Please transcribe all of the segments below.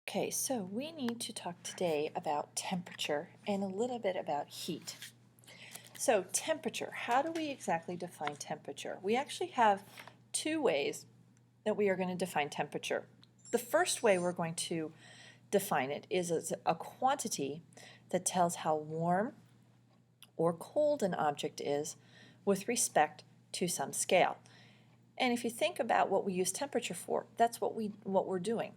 Okay, so we need to talk today about temperature and a little bit about heat. So temperature, how do we exactly define temperature? We actually have two ways that we are going to define temperature. The first way we're going to define it is as a quantity that tells how warm or cold an object is with respect to some scale. And if you think about what we use temperature for, that's what we're doing.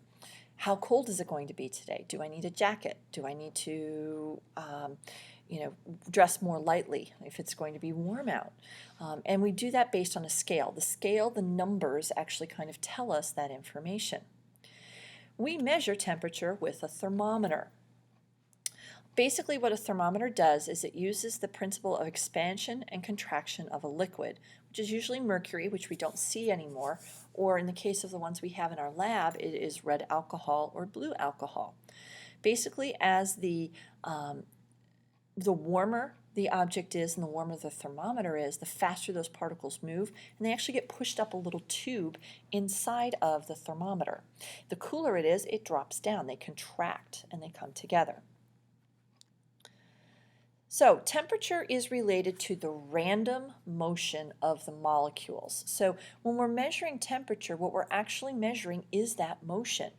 How cold is it going to be today? Do I need a jacket? Do I need to, dress more lightly if it's going to be warm out? And we do that based on a scale. The scale, the numbers actually kind of tell us that information. We measure temperature with a thermometer. Basically, what a thermometer does is it uses the principle of expansion and contraction of a liquid, which is usually mercury, which we don't see anymore, or in the case of the ones we have in our lab, it is red alcohol or blue alcohol. Basically, as the warmer the object is and the warmer the thermometer is, the faster those particles move, and they actually get pushed up a little tube inside of the thermometer. The cooler it is, it drops down. They contract and they come together. So temperature is related to the random motion of the molecules. So when we're measuring temperature, what we're actually measuring is that motion.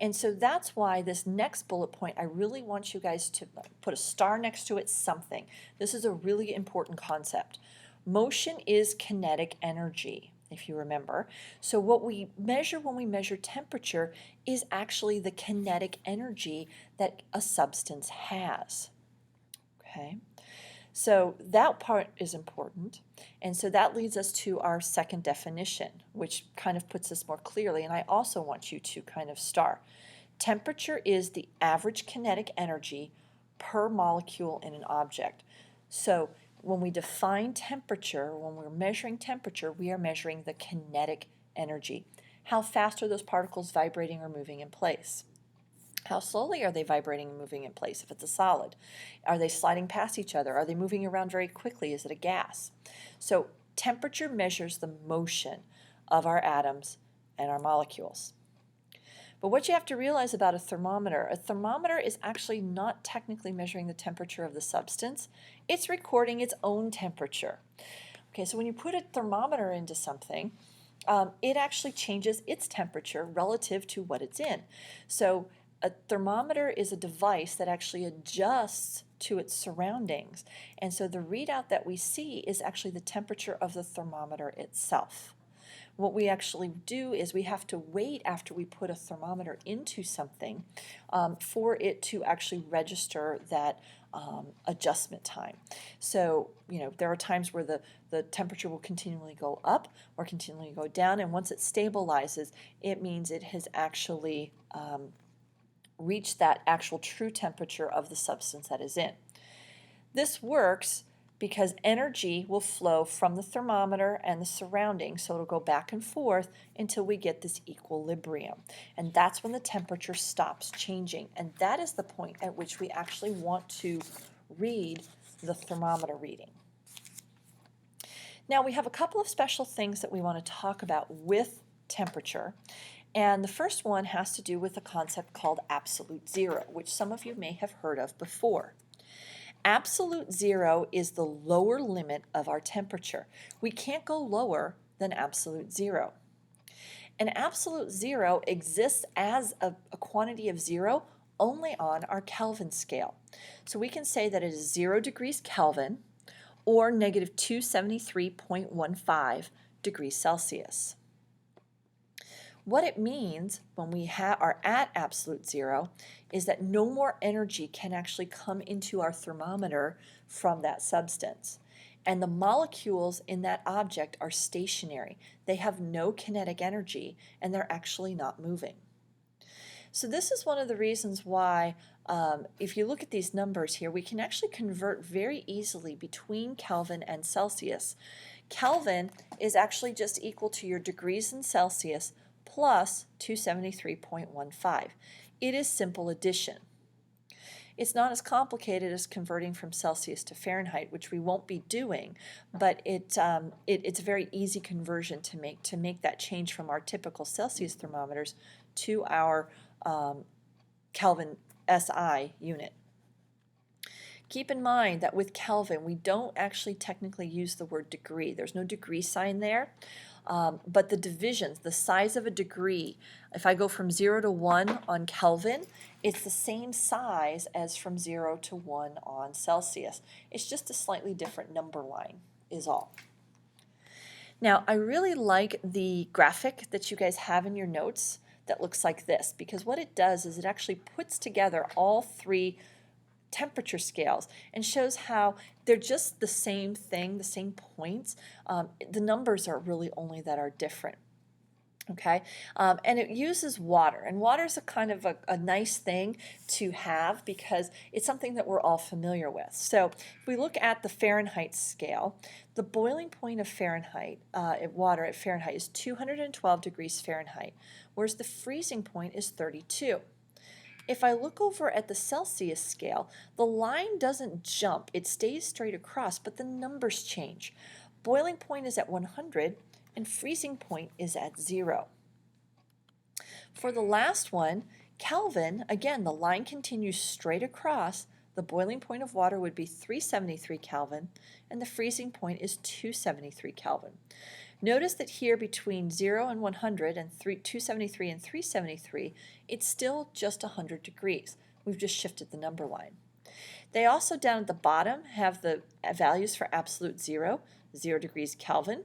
And so that's why this next bullet point, I really want you guys to put a star next to it, something. This is a really important concept. Motion is kinetic energy, if you remember. So what we measure when we measure temperature is actually the kinetic energy that a substance has. Okay, so that part is important, and so that leads us to our second definition, which kind of puts this more clearly, and I also want you to kind of star. Temperature is the average kinetic energy per molecule in an object. So when we define temperature, when we're measuring temperature, we are measuring the kinetic energy. How fast are those particles vibrating or moving in place? How slowly are they vibrating and moving in place if it's a solid? Are they sliding past each other? Are they moving around very quickly? Is it a gas? So temperature measures the motion of our atoms and our molecules. But what you have to realize about a thermometer is actually not technically measuring the temperature of the substance. It's recording its own temperature. Okay, so when you put a thermometer into something, it actually changes its temperature relative to what it's in. So a thermometer is a device that actually adjusts to its surroundings. And so the readout that we see is actually the temperature of the thermometer itself. What we actually do is we have to wait after we put a thermometer into something for it to actually register that adjustment time. So, there are times where the temperature will continually go up or continually go down, and once it stabilizes, it means it has actually reach that actual true temperature of the substance that is in. This works because energy will flow from the thermometer and the surroundings, so it'll go back and forth until we get this equilibrium. And that's when the temperature stops changing. And that is the point at which we actually want to read the thermometer reading. Now we have a couple of special things that we want to talk about with temperature. And the first one has to do with a concept called absolute zero, which some of you may have heard of before. Absolute zero is the lower limit of our temperature. We can't go lower than absolute zero. And absolute zero exists as a quantity of zero only on our Kelvin scale. So we can say that it is 0 degrees Kelvin or negative 273.15 degrees Celsius. What it means when we are at absolute zero is that no more energy can actually come into our thermometer from that substance. And the molecules in that object are stationary. They have no kinetic energy, and they're actually not moving. So this is one of the reasons why, if you look at these numbers here, we can actually convert very easily between Kelvin and Celsius. Kelvin is actually just equal to your degrees in Celsius plus 273.15. It is simple addition. It's not as complicated as converting from Celsius to Fahrenheit, which we won't be doing, but it's a very easy conversion to make that change from our typical Celsius thermometers to our Kelvin SI unit. Keep in mind that with Kelvin, we don't actually technically use the word degree. There's no degree sign there. But the divisions, the size of a degree, if I go from 0 to 1 on Kelvin, it's the same size as from 0 to 1 on Celsius. It's just a slightly different number line is all. Now, I really like the graphic that you guys have in your notes that looks like this, because what it does is it actually puts together all three temperature scales and shows how they're just the same thing, the same points. The numbers are really only that are different. Okay, and it uses water, and water is a kind of a nice thing to have because it's something that we're all familiar with. So if we look at the Fahrenheit scale, the boiling point of Fahrenheit, water at Fahrenheit is 212 degrees Fahrenheit, whereas the freezing point is 32. If I look over at the Celsius scale, the line doesn't jump, it stays straight across, but the numbers change. Boiling point is at 100 and freezing point is at 0. For the last one, Kelvin, again, the line continues straight across. The boiling point of water would be 373 Kelvin and the freezing point is 273 Kelvin. Notice that here between 0 and 100 and 273 and 373, it's still just 100 degrees. We've just shifted the number line. They also down at the bottom have the values for absolute 0, 0 degrees Kelvin,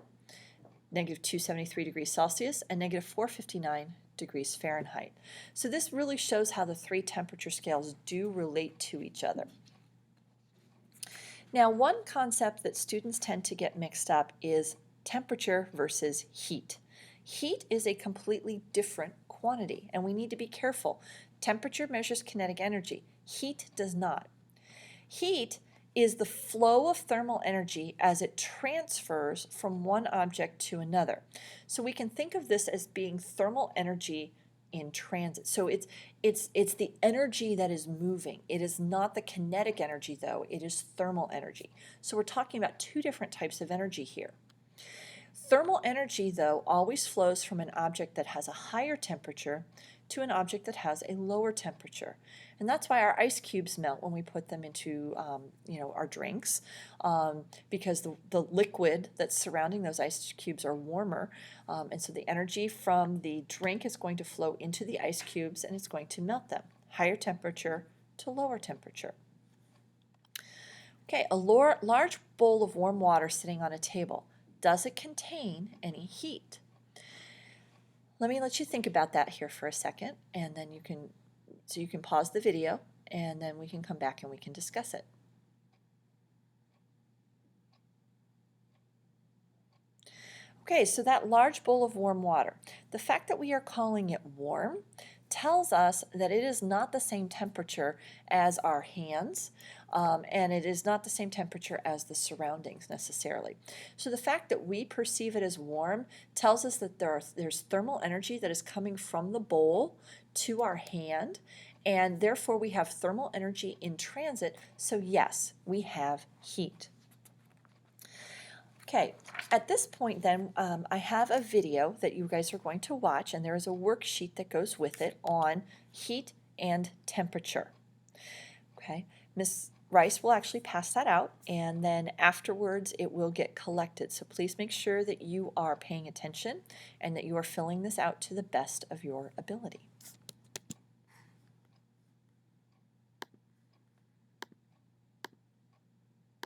negative 273 degrees Celsius, and negative 459 degrees Fahrenheit. So this really shows how the three temperature scales do relate to each other. Now, one concept that students tend to get mixed up is temperature versus heat. Heat is a completely different quantity, and we need to be careful. Temperature measures kinetic energy. Heat does not. Heat is the flow of thermal energy as it transfers from one object to another. So we can think of this as being thermal energy in transit. So it's the energy that is moving. It is not the kinetic energy, though. It is thermal energy. So we're talking about two different types of energy here. Thermal energy, though, always flows from an object that has a higher temperature to an object that has a lower temperature. And that's why our ice cubes melt when we put them into our drinks, because the liquid that's surrounding those ice cubes are warmer. And so the energy from the drink is going to flow into the ice cubes and it's going to melt them. Higher temperature to lower temperature. Okay, a large bowl of warm water sitting on a table. Does it contain any heat? Let me let you think about that here for a second, and then you can pause the video, and then we can come back and we can discuss it. Okay, so that large bowl of warm water, the fact that we are calling it warm tells us that it is not the same temperature as our hands, and it is not the same temperature as the surroundings necessarily. So the fact that we perceive it as warm tells us that there's thermal energy that is coming from the bowl to our hand, and therefore we have thermal energy in transit, so yes, we have heat. Okay, at this point then, I have a video that you guys are going to watch, and there is a worksheet that goes with it on heat and temperature. Okay, Ms. Rice will actually pass that out, and then afterwards it will get collected. So please make sure that you are paying attention and that you are filling this out to the best of your ability.